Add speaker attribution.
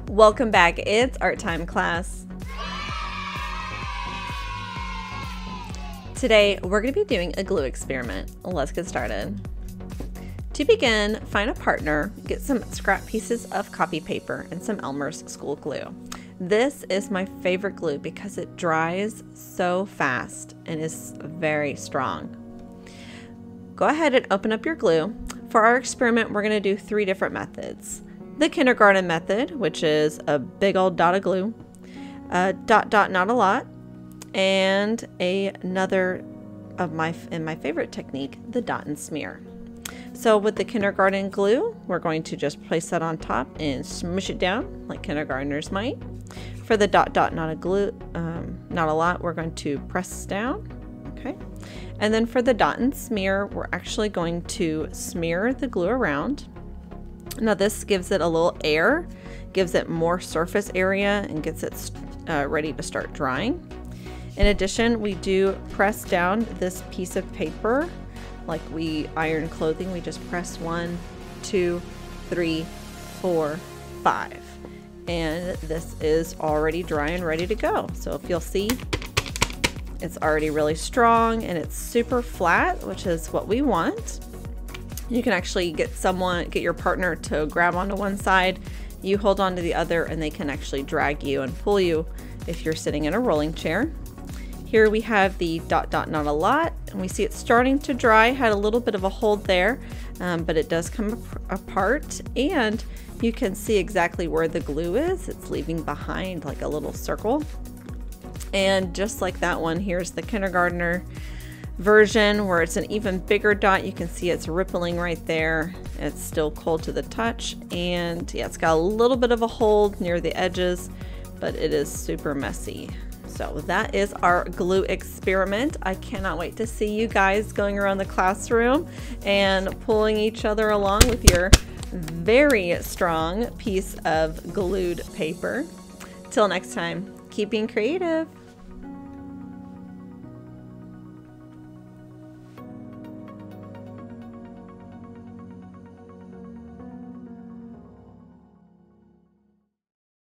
Speaker 1: Welcome back. It's art time class. Today we're going to be doing a glue experiment. Let's get started. To begin, find a partner, get some scrap pieces of copy paper and some Elmer's school glue. This is my favorite glue because it dries so fast and is very strong. Go ahead and open up your glue. For our experiment, we're going to do 3 different methods. The kindergarten method, which is a big old dot of glue, dot not a lot, and another of my favorite technique, the dot and smear. So with the kindergarten glue, we're going to just place that on top and smush it down like kindergartners might. For the dot not a lot, we're going to press down. Okay, and then for the dot and smear, we're actually going to smear the glue around. Now this gives it a little air, gives it more surface area, and gets it ready to start drying. In addition, we do press down this piece of paper like we iron clothing. We just press 1, 2, 3, 4, 5. And this is already dry and ready to go. So if you'll see, it's already really strong and it's super flat, which is what we want. You can actually get your partner to grab onto one side, you hold on to the other, and they can actually drag you and pull you if you're sitting in a rolling chair. Here we have the dot not a lot, and we see it's starting to dry. Had a little bit of a hold there, but it does come apart, and you can see exactly where the glue is. It's leaving behind like a little circle. And just like that one, here's the kindergartner version where it's an even bigger dot. You can see it's rippling right there. It's still cold to the touch, and yeah, it's got a little bit of a hold near the edges, but it is super messy. So that is our glue experiment. I cannot wait to see you guys going around the classroom and pulling each other along with your very strong piece of glued paper. Till next time, keep being creative.